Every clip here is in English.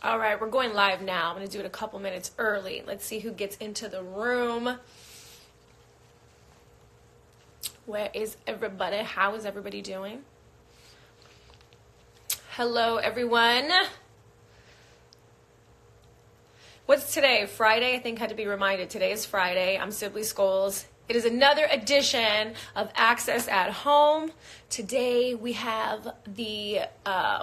All right, we're going live now. I'm going to do it a couple minutes early. Let's see who gets into the room. Where is everybody? How is everybody doing? Hello, everyone. What's today? Friday? I think I had to be reminded. Today is Friday. I'm Sibley Scholes. It is another edition of Access at Home. Today we have the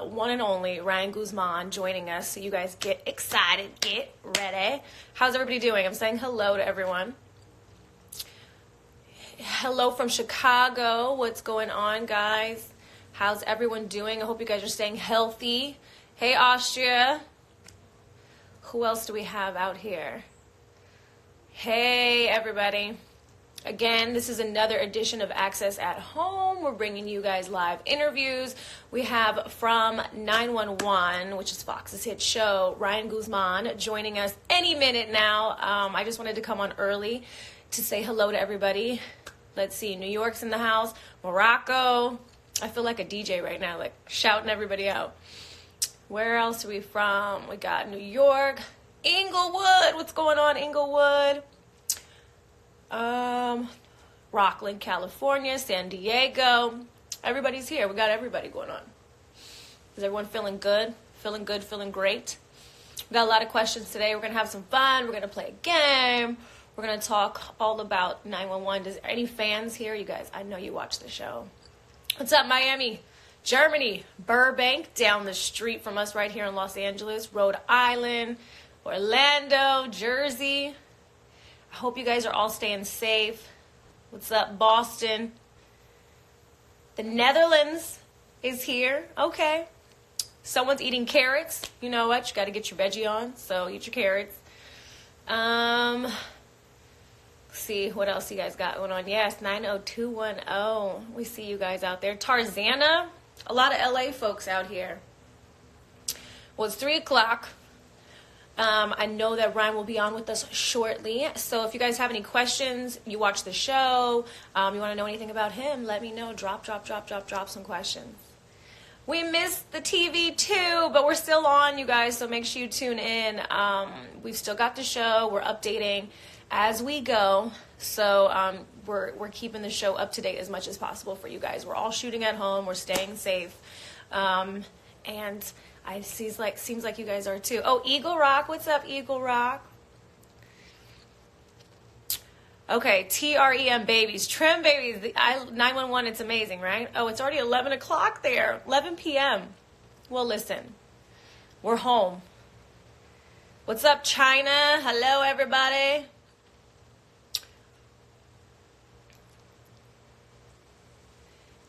one and only Ryan Guzman joining us. So you guys get excited, get ready. How's everybody doing? I'm saying hello to everyone. Hello from Chicago. What's going on, guys? How's everyone doing? I hope you guys are staying healthy. Hey, Austria. Who else do we have out here? Hey, everybody. Again, this is another edition of Access at Home. We're bringing you guys live interviews. We have from 911, which is Fox's hit show, Ryan Guzman joining us any minute now. I just wanted to come on early to say hello to everybody. Let's see, New York's in the house, Morocco. I feel like a DJ right now, like shouting everybody out. Where else are we from? We got New York, Inglewood. What's going on, Inglewood? Rockland, California, San Diego. Everybody's here. We got everybody going on. Is everyone feeling good? Feeling good, feeling great? We got a lot of questions today. We're going to have some fun. We're going to play a game. We're going to talk all about 911. Does any fans here? You guys, I know you watch the show. What's up, Miami? Germany, Burbank, down the street from us right here in Los Angeles, Rhode Island, Orlando, Jersey. I hope you guys are all staying safe. What's up, Boston? The Netherlands is here. Okay. Someone's eating carrots. You know what? You got to get your veggie on, so eat your carrots. Let's see what else you guys got going on. Yes, 90210. We see you guys out there. Tarzana. A lot of LA folks out here. Well, it's 3 o'clock. I know that Ryan will be on with us shortly. So if you guys have any questions, you watch the show, you want to know anything about him, let me know. Drop some questions. We missed the TV too, but we're still on, you guys, so make sure you tune in. We've still got the show. We're updating as we go. So we're keeping the show up to date as much as possible for you guys. We're all shooting at home. We're staying safe. And seems like you guys are too. Oh, Eagle Rock. What's up, Eagle Rock? Okay, TREM babies. Trim babies. 911, it's amazing, right? Oh, it's already 11 o'clock there. 11 p.m. Well, listen. We're home. What's up, China? Hello, everybody.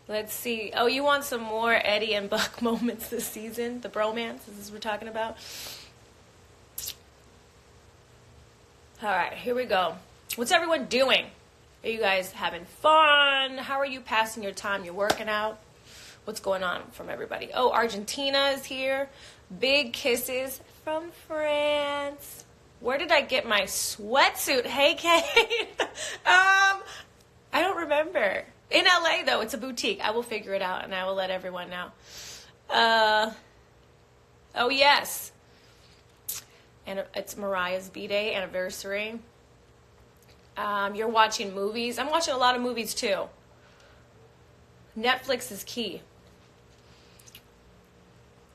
Let's see. Oh, you want some more Eddie and Buck moments this season? The bromance? Is this what we're talking about? All right, here we go. What's everyone doing? Are you guys having fun? How are you passing your time? You're working out? What's going on from everybody? Oh, Argentina is here. Big kisses from France. Where did I get my sweatsuit? Hey, Kate. I don't remember. In LA, though, it's a boutique. I will figure it out, and I will let everyone know. Oh, yes. And it's Mariah's B-Day anniversary. You're watching movies. I'm watching a lot of movies, too. Netflix is key.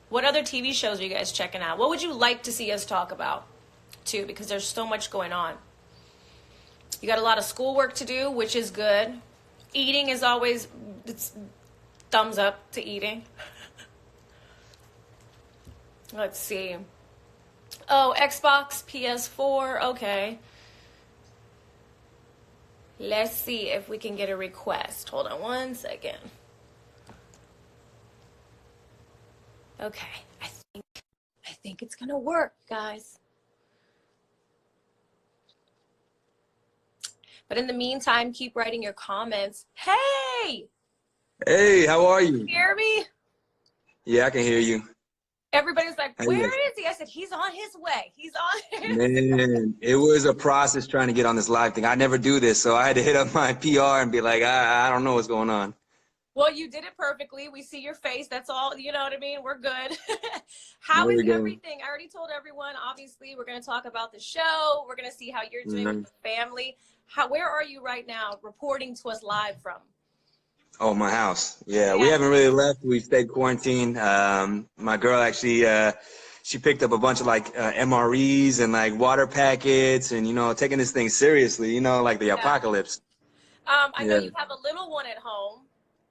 What other TV shows are you guys checking out? What would you like to see us talk about, too? Because there's so much going on. You got a lot of schoolwork to do, which is good. Eating is always, it's thumbs up to eating. Let's see. Oh, Xbox, PS4, okay. Let's see if we can get a request. Hold on one second. Okay, I think it's gonna work, guys. But in the meantime, keep writing your comments. Hey! Hey, how are you? Can you hear me? Yeah, I can hear you. Everybody's like, where is he? I said, he's on his way. He's on his way. Man, it was a process trying to get on this live thing. I never do this, so I had to hit up my PR and be like, I don't know what's going on. Well, you did it perfectly. We see your face. That's all. You know what I mean? We're good. How is everything? I already already told everyone, obviously, we're going to talk about the show. We're going to see how you're doing with the family. Where are you right now reporting to us live from? Oh, my house. Yeah, we haven't really left. We stayed quarantined. My girl actually, she picked up a bunch of like MREs and like water packets and, you know, taking this thing seriously, you know, like the apocalypse. I know you have a little one at home.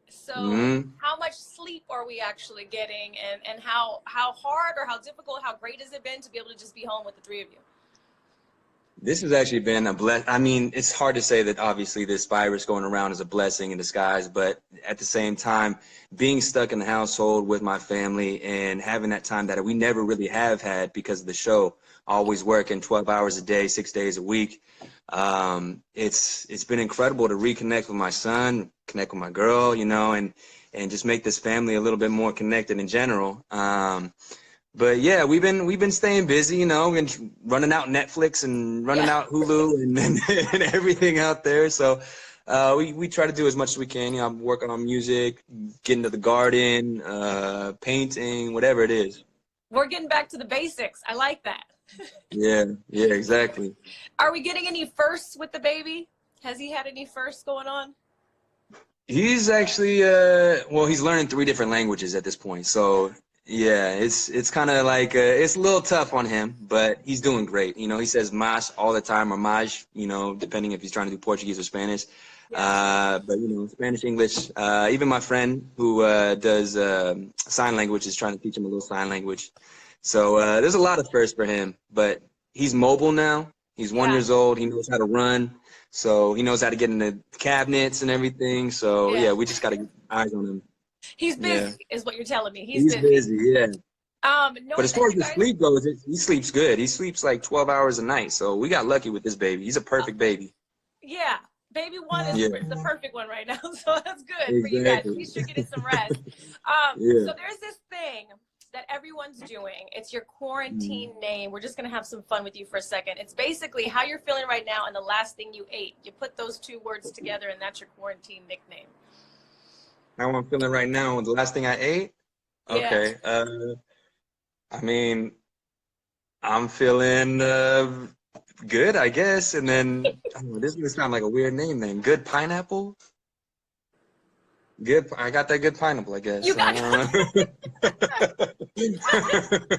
So how much sleep are we actually getting, and how hard or how difficult, how great has it been to be able to just be home with the three of you? This has actually been a I mean, it's hard to say that obviously this virus going around is a blessing in disguise, but at the same time, being stuck in the household with my family and having that time that we never really have had because of the show, always working 12 hours a day, 6 days a week. It's been incredible to reconnect with my son, connect with my girl, you know, and just make this family a little bit more connected in general. But yeah, we've been staying busy, you know, we've been running out Netflix and running out Hulu and everything out there. So we try to do as much as we can. You know, I'm working on music, getting to the garden, painting, whatever it is. We're getting back to the basics. I like that. Yeah, exactly. Are we getting any firsts with the baby? Has he had any firsts going on? He's actually, well, he's learning 3 different languages at this point. So yeah, it's kind of like, it's a little tough on him, but he's doing great. You know, he says mas all the time, or maj, you know, depending if he's trying to do Portuguese or Spanish. But, you know, Spanish, English, even my friend who does sign language is trying to teach him a little sign language. So there's a lot of firsts for him, but he's mobile now. He's 1 year old. He knows how to run. So he knows how to get in the cabinets and everything. So yeah, we just got to keep eyes on him. He's busy, is what you're telling me. He's busy, yeah. But as far as the sleep goes, he sleeps good. He sleeps like 12 hours a night. So we got lucky with this baby. He's a perfect baby. Yeah. Baby one is the perfect one right now. So that's good for you guys. You should get some rest. So there's this thing that everyone's doing. It's your quarantine name. We're just going to have some fun with you for a second. It's basically how you're feeling right now and the last thing you ate. You put those 2 words together and that's your quarantine nickname. How I'm feeling right now, the last thing I ate? Okay. I mean, I'm feeling good, I guess. And then, I don't know, this is going to sound like a weird name then. Good pineapple? Good. I got that good pineapple, I guess. You got the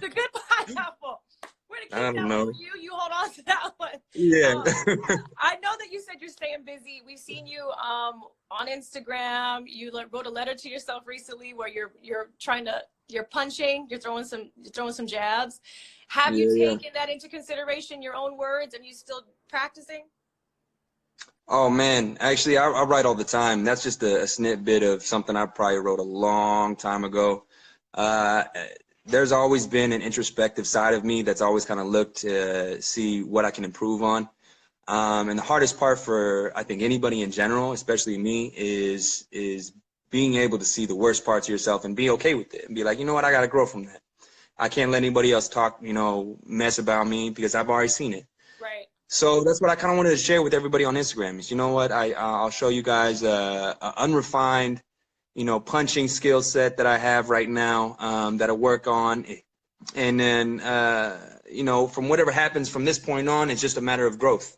good pineapple. We're going to keep that one for you. You hold on to that one. Yeah. I know that you said you're staying busy. We've seen you on Instagram. You wrote a letter to yourself recently where you're punching, you're throwing some jabs. Have you taken that into consideration, your own words, and you still practicing? Oh man, actually I write all the time. That's just a snippet of something I probably wrote a long time ago. There's always been an introspective side of me that's always kind of looked to see what I can improve on. And the hardest part for, I think, anybody in general, especially me, is being able to see the worst parts of yourself and be okay with it and be like, you know what, I got to grow from that. I can't let anybody else talk, you know, mess about me because I've already seen it. Right. So that's what I kind of wanted to share with everybody on Instagram is, you know what, I'll show you guys an unrefined, you know, punching skill set that I have right now that I work on. And then, you know, from whatever happens from this point on, it's just a matter of growth.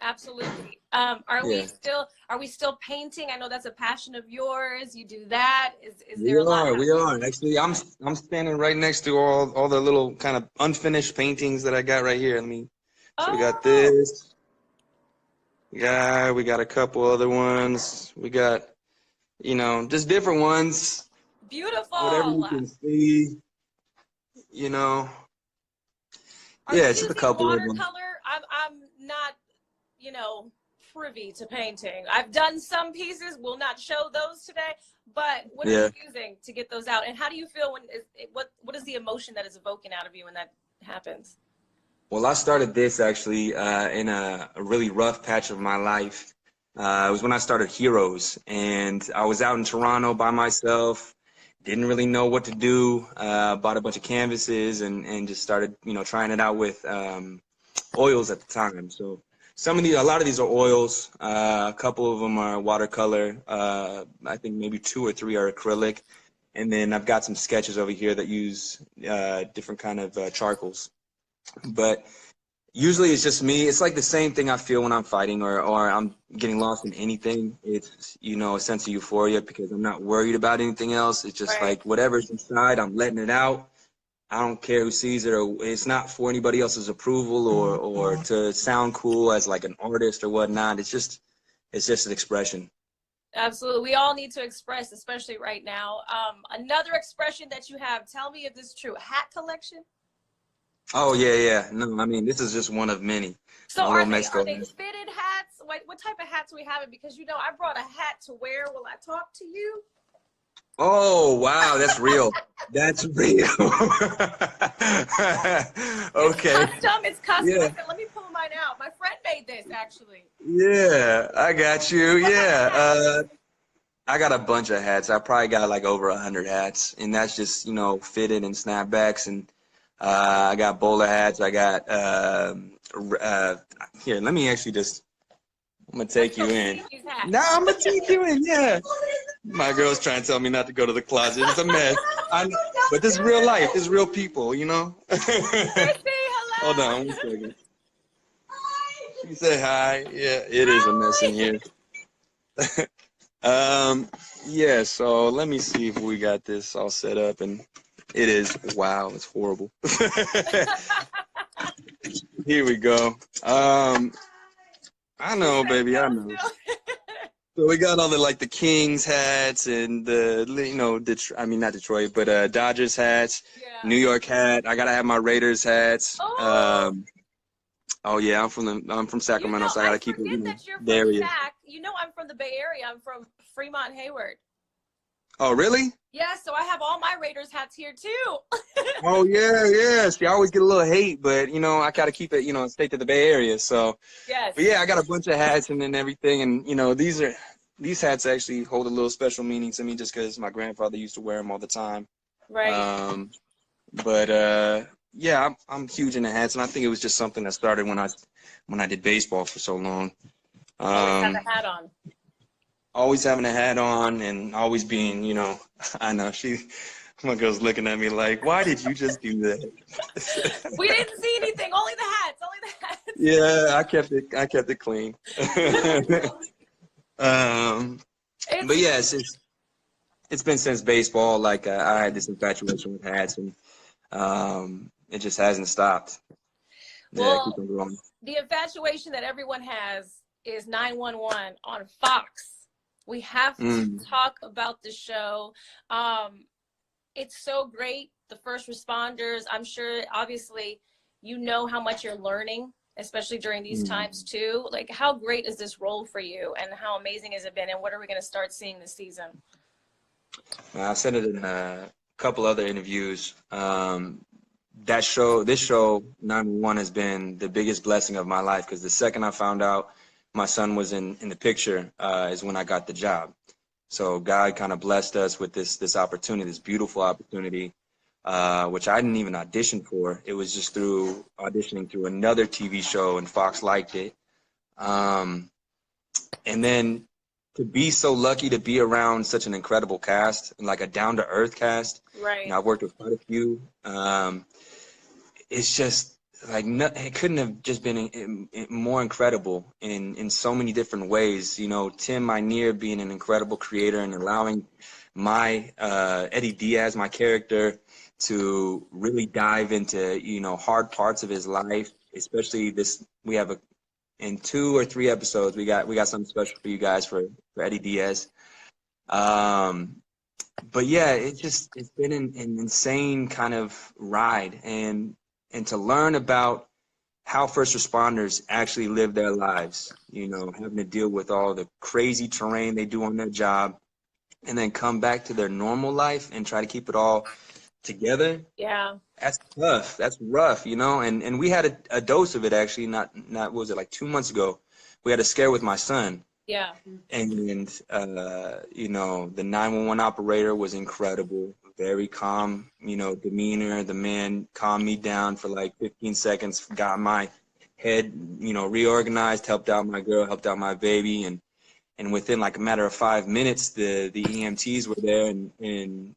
Absolutely. Are we still painting? I know that's a passion of yours. You do that. Is there a lot? We are. Actually, I'm standing right next to all the little kind of unfinished paintings that I got right here. So we got this. Yeah, we got a couple other ones. We got, you know, just different ones. Beautiful. Whatever you can see, you know. It's just a couple of them. Watercolor? I'm not, you know, privy to painting. I've done some pieces. We'll not show those today. But what are you using to get those out? And how do you feel what is the emotion that is evoking out of you when that happens? Well, I started this actually in a really rough patch of my life. It was when I started Heroes, and I was out in Toronto by myself. Didn't really know what to do. Bought a bunch of canvases and just started, you know, trying it out with oils at the time. So a lot of these are oils. A couple of them are watercolor. I think maybe 2 or 3 are acrylic. And then I've got some sketches over here that use different kind of charcoals. But usually it's just me. It's like the same thing I feel when I'm fighting or I'm getting lost in anything. It's, you know, a sense of euphoria because I'm not worried about anything else. It's just Right. like whatever's inside, I'm letting it out. I don't care who sees it, or it's not for anybody else's approval or to sound cool as like an artist or whatnot. It's just an expression. Absolutely. We all need to express, especially right now. Another expression that you have, tell me if this is true, hat collection. Oh yeah, yeah. No, I mean this is just one of many. So My little are Mexico they hat. fitted hats? What type of hats are we having? Because you know, I brought a hat to wear while I talk to you. Oh wow, that's real. That's real. It's Okay. custom. It's custom. I Yeah. said, let me pull mine out. My friend made this actually. Yeah. I got you. What kind of Yeah. hat? I got a bunch of hats. I probably got like over 100 hats, and that's just, you know, fitted and snapbacks. And I got bowler hats. I got here. Let me actually just. I'm gonna Let's take go you in. see these hats. No, I'm gonna take you in. Yeah. My girl's trying to tell me not to go to the closet. It's a mess. But this is real life. This is real people. You know. Chrissy, Hold hello. on 1 second. You say hi. Yeah, it is a mess in here. Yeah, so let me see if we got this all set up, and it is, wow, it's horrible. Here we go. I She know, said baby, I no, know. no. So we got all the like the Kings hats and the, you know, I mean not Detroit, but Dodgers hats, Yeah. New York hat. I gotta have my Raiders hats. Oh, Oh yeah, I'm from you Sacramento, know, so I I gotta keep it, you forget know, that you're the from area. Sac. You know, I'm from the Bay Area. I'm from Fremont, Hayward. Oh really? Yeah, so I have all my Raiders hats here too. Oh yeah, yeah. See, I always get a little hate, but you know, I gotta keep it, you know, stay to the Bay Area. So, Yes. but yeah, I got a bunch of hats and then everything, and you know, these hats actually hold a little special meaning to me just because my grandfather used to wear them all the time. Right. But yeah, I'm huge into hats, and I think it was just something that started when I did baseball for so long. Always have Um, a hat on. Always having a hat on and always being, you know, I know my girl's looking at me like, why did you just do that? We didn't see anything. Only the hats. Only the hats. Yeah, I kept it clean. um, but It's yes, it's been since baseball. Like I had this infatuation with hats, and it just hasn't stopped. Yeah, keep well, on growing. the infatuation that everyone has is 911 on Fox. We have to Mm, talk about the show. It's so great. The first responders, I'm sure, obviously, you know how much you're learning, especially during these mm. times too. Like, how great is this role for you, and how amazing has it been, and what are we going to start seeing this season? I said it in a couple other interviews. This show, 911, has been the biggest blessing of my life because the second I found out my son was in the picture is when I got the job. So God kind of blessed us with this opportunity, this beautiful opportunity, which I didn't even audition for. It was just through auditioning through another TV show, and Fox liked it. Um, and then to be so lucky to be around such an incredible cast and like a down-to-earth cast. You Right. know, I've worked with quite a few. It's just like no, it couldn't have just been more incredible in so many different ways. You know, Tim Minear being an incredible creator and allowing my Eddie Diaz, my character, to really dive into, you know, hard parts of his life, especially this. We have in 2 or 3 episodes, we got something special for you guys for Eddie Diaz. But yeah, it's been an insane kind of ride, and to learn about how first responders actually live their lives, you know, having to deal with all the crazy terrain they do on their job, and then come back to their normal life and try to keep it all together. Yeah. That's tough. That's rough, you know. And we had a dose of it actually. Not what was it, like 2 months ago? We had a scare with my son, Yeah. and you know, the 911 operator was incredible, very calm, you know, demeanor. The man calmed me down for like 15 seconds, got my head, you know, reorganized, helped out my girl, helped out my baby, and within like a matter of 5 minutes, the EMTs were there, and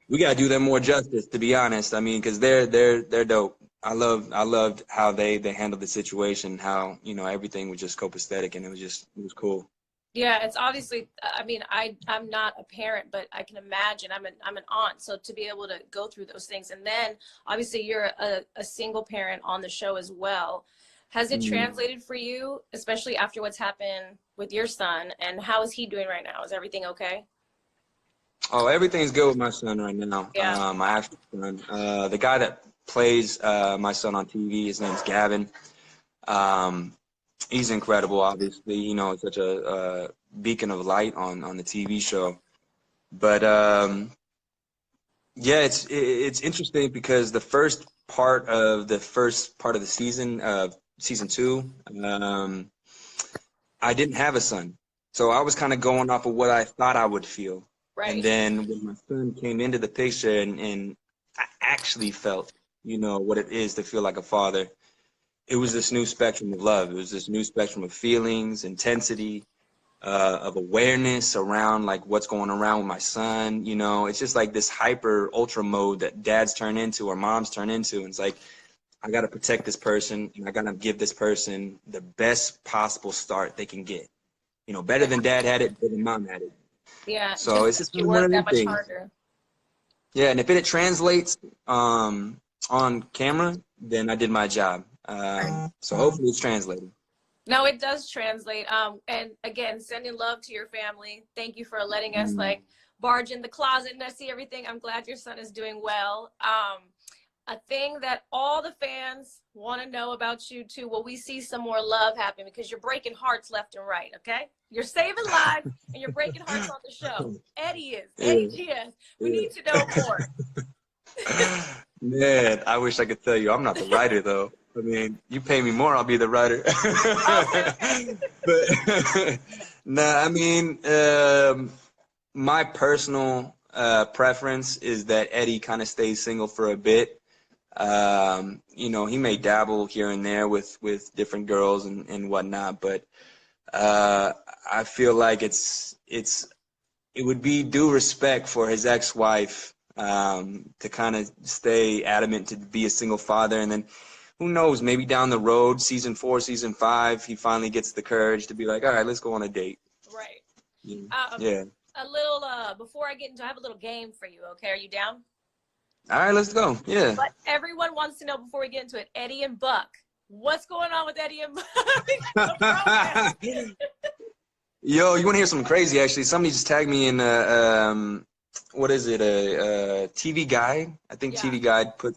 we gotta do them more justice, to be honest. I mean, because they're dope. I loved how they handled the situation, how, you know, everything was just copacetic, and it was cool. Yeah, it's obviously, I mean, I'm not a parent, but I can imagine I'm an aunt. So to be able to go through those things, and then obviously you're a single parent on the show as well. Has it translated for you, especially after what's happened with your son? And how is he doing right now? Is everything okay? Oh, everything's good with my son right now. Yeah. My actual son, the guy that plays my son on TV, his name's Gavin. Um, he's incredible, obviously. You know, such a beacon of light on the TV show. But yeah, it's interesting because the first part of the season, season two, um, I didn't have a son, so I was kind of going off of what I thought I would feel. And Right. then when my son came into the picture, and I actually felt, you know, what it is to feel like a father, it was this new spectrum of love. It was this new spectrum of feelings, intensity, of awareness around like what's going around with my son. You know, it's just like this hyper ultra mode that dads turn into or moms turn into. And it's like, I got to protect this person, and I got to give this person the best possible start they can get. You know, better than dad had it, better than mom had it. Yeah, So just it's just you one work of that them much things. harder. Yeah, and if it translates on camera, then I did my job. So hopefully it's translated. No, it does translate. And again, sending love to your family. Thank you for letting us Mm. like barge in the closet and I see everything. I'm glad your son is doing well. A thing that all the fans want to know about you too. Will we see some more love happen, because you're breaking hearts left and right? Okay, you're saving lives and you're breaking hearts on the show. Eddie Yeah, GS. We yeah. need to know more. Man, I wish I could tell you. I'm not the writer, though. I mean, you pay me more, I'll be the writer. Okay, okay. But nah, I mean, my personal preference is that Eddie kind of stays single for a bit. You know, he may dabble here and there with different girls and whatnot, but I feel like it would be due respect for his ex-wife, to kind of stay adamant to be a single father. And then who knows, maybe down the road, season 4, season 5, he finally gets the courage to be like, all right, let's go on a date. Right. Yeah. Um, Yeah. a little before I get into, I have a little game for you. Okay, are you down? All right, let's go. Yeah. But everyone wants to know before we get into it, Eddie and Buck. What's going on with Eddie and Buck? Yo, you want to hear something crazy? Actually, somebody just tagged me in what is it? A TV Guide. I think Yeah. TV Guide put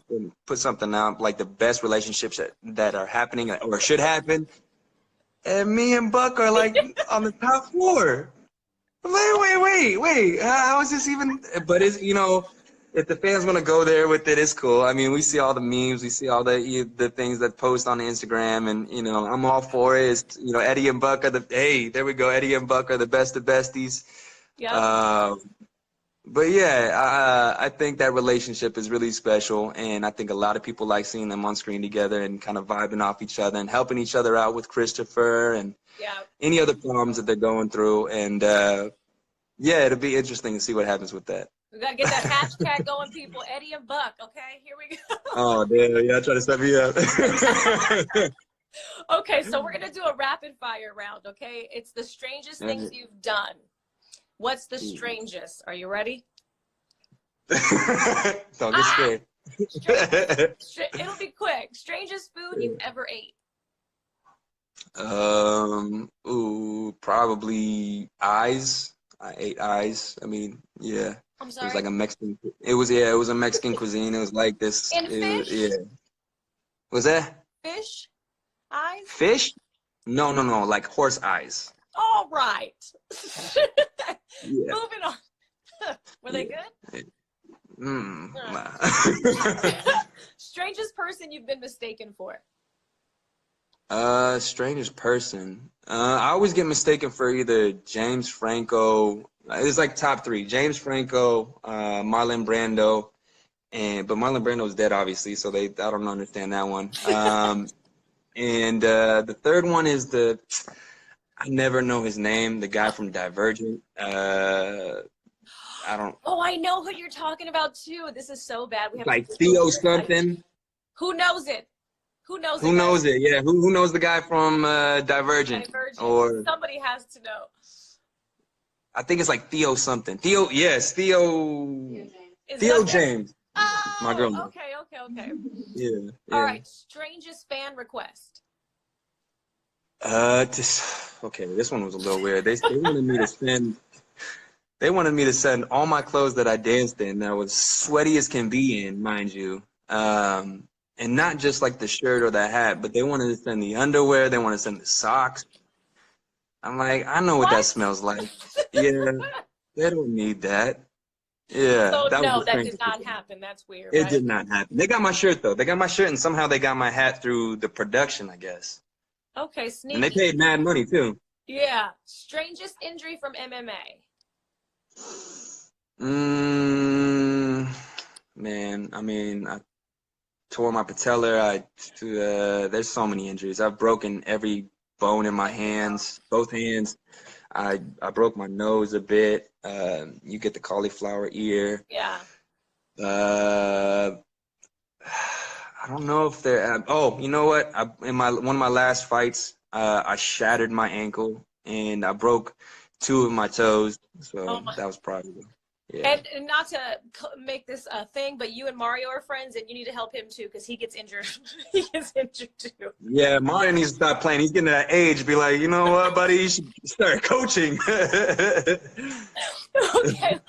something out like the best relationships that are happening or should happen, and me and Buck are like on the top 4. Wait. How is this even? But it's, you know, if the fans want to go there with it, it's cool. I mean, we see all the memes, we see all the things that post on Instagram, and you know, I'm all for it. It's, you know, Eddie and Buck are there we go. Eddie and Buck are the best of besties. Yep. But yeah, I think that relationship is really special, and I think a lot of people like seeing them on screen together and kind of vibing off each other and helping each other out with Christopher and Yeah. any other problems that they're going through. And yeah, it'll be interesting to see what happens with that. We gotta get that hashtag going, people. Eddie and Buck. Okay, here we go. Oh, damn. Yeah, try to set me up. Okay, so we're gonna do a rapid fire round. Okay, it's the strangest things you've done. What's the strangest? Are you ready? Don't get scared. It'll be quick. Strangest food you've ever ate? Probably eyes. I ate eyes. I mean, yeah. I'm It was sorry. like a Mexican. It was a Mexican cuisine. It was like this. And fish? Yeah. Was that Fish? Eyes? fish? No. Like horse eyes. All right. Yeah. Moving on. Were they good? Nah. Strangest person you've been mistaken for? Strangest person. I always get mistaken for either James Franco. It's like top 3: James Franco, Marlon Brando, but Marlon Brando's dead, obviously, so I don't understand that one. And the third one is I never know his name, the guy from Divergent. I don't. Oh, I know who you're talking about too. This is so bad. We have Like to Theo something. Who knows it? Who knows it? Who knows Guys? it? Yeah. Who knows the guy from Divergent? Or Somebody has to know. I think it's like Theo something. Theo, yes, Theo. Theo James. My girl. Oh, okay. Yeah. All right. Strangest fan request. Okay, this one was a little weird. They wanted me to send. They wanted me to send all my clothes that I danced in that was sweaty as can be in, mind you. And not just like the shirt or the hat, but they wanted to send the underwear. They want to send the socks. I'm like, I know what that smells like. Yeah, they don't need that. Yeah, So that was no, the that did strangest not thing. happen. That's weird. It Right? did not happen. They got my shirt though. They got my shirt, and somehow they got my hat through the production, I guess. Okay, And they sneaky. paid mad money too. Yeah. Strangest injury from MMA. Man, I mean, I tore my patella. There's so many injuries. I've broken every bone in my hands, both hands. I broke my nose a bit. You get the cauliflower ear. Yeah. I don't know if they're. Oh, you know what? In one of my last fights, I shattered my ankle and I broke two of my toes. So that was probably. Yeah. And not to make this a thing, but you and Mario are friends, and you need to help him too because he gets injured. He gets injured too. Yeah, Mario needs to stop playing. He's getting to that age. Be like, you know what, buddy? You should start coaching. Okay,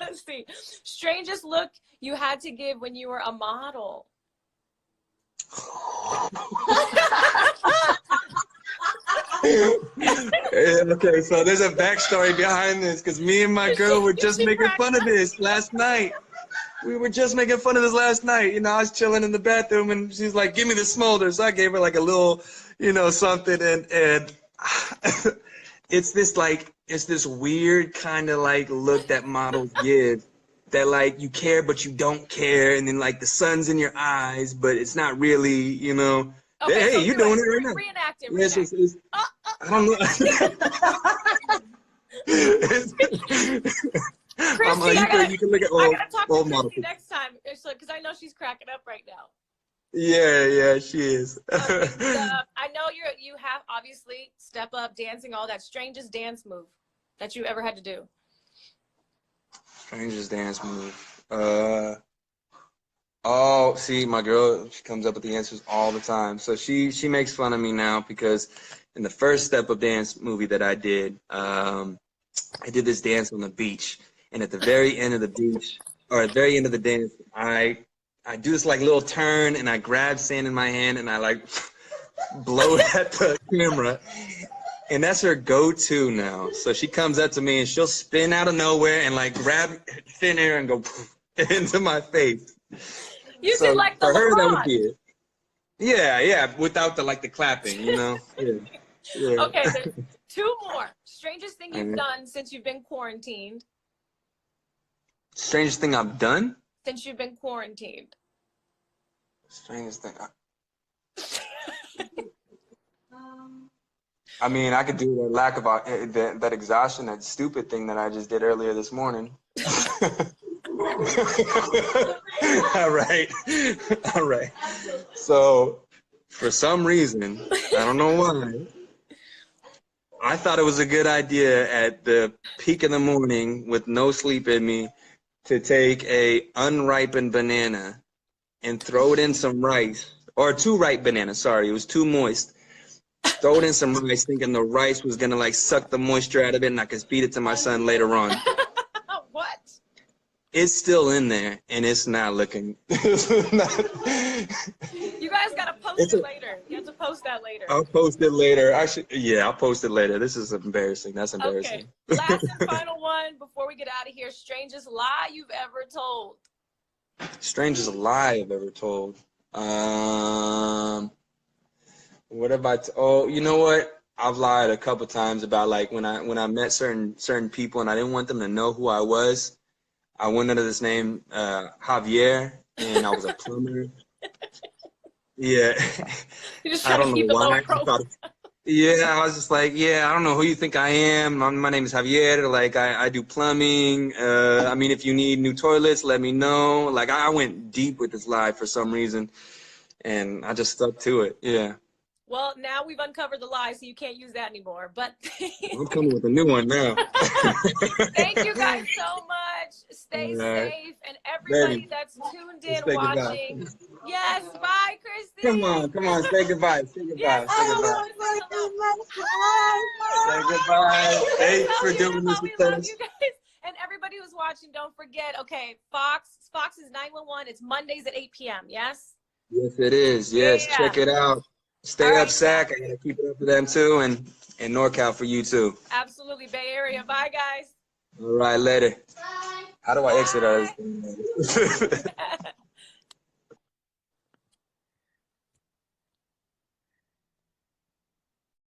let's see. Strangest look you had to give when you were a model. Okay, so there's a backstory behind this because me and my girl were just making fun of this last night. We were just making fun of this last night. You know, I was chilling in the bathroom and she's like, give me the smolder. So I gave her like a little, you know, something. And it's this weird kind of like look that models give that like you care, but you don't care. And then like the sun's in your eyes, but it's not really, you know. Okay, hey, so you're doing it right now. Reenact it. Yes, I don't know. Christy, you can look at I gotta talk to old Christy models. next time because I know she's cracking up right now. Yeah, she is. I know you have obviously step up dancing, all that. Strangest dance move that you ever had to do. Strangest dance move. Oh, see, my girl, she comes up with the answers all the time. So she makes fun of me now because in the first Step Up Dance movie that I did this dance on the beach. And at the very end of the beach, or at the very end of the dance, I do this like little turn and I grab sand in my hand and I like blow it at the camera. And that's her go-to now. So she comes up to me and she'll spin out of nowhere and like grab thin air and go into my face. You did like the for her, LeBron. that would be it. Yeah, without the clapping, you know. Yeah. Okay, there's two more. Strangest thing you've done since you've been quarantined. Strangest thing I've done? Since you've been quarantined. Strangest thing. I mean, I could do the lack of that exhaustion, that stupid thing that I just did earlier this morning. All right. So, for some reason, I don't know why, I thought it was a good idea at the peak of the morning with no sleep in me to take a unripened banana and throw it in some rice, or two ripe bananas, sorry, it was too moist. Throw it in some rice thinking the rice was gonna like suck the moisture out of it and I could feed it to my son later on. What? It's still in there, and it's not looking. You guys gotta post it later. You have to post that later. I'll post it later. I'll post it later. This is embarrassing. That's embarrassing. Okay. Last and final one before we get out of here. Strangest lie you've ever told. Strangest lie I've ever told. What about? Oh, you know what? I've lied a couple times about like when I met certain people and I didn't want them to know who I was. I went under this name, Javier, and I was a plumber. Yeah. You just trying to keep it lower profile. Yeah, I was just like, yeah, I don't know who you think I am. My name is Javier. Like, I do plumbing. I mean, if you need new toilets, let me know. Like, I went deep with this lie for some reason, and I just stuck to it. Yeah. Well, now we've uncovered the lie, so you can't use that anymore. But I'm coming with a new one now. thank you guys so much. Stay All right, safe, and everybody baby. that's tuned Let's in, say goodbye. watching. Yes, bye, Come Christy. on, say goodbye. Say Yes, goodbye. Say hello. goodbye. Everybody say hello. Hi. Say goodbye. Yes, Thanks for doing this we with love us. you guys. And everybody who's watching, don't forget, okay, Fox is 911. It's Mondays at 8 p.m., yes? Yes, it is. Yes, Yeah. check it out. All Stay up, right, Sac. guys. I gotta keep it up for them too, and NorCal for you too. Absolutely, Bay Area. Bye, guys. All right, later. Bye. How do I exit Bye. us?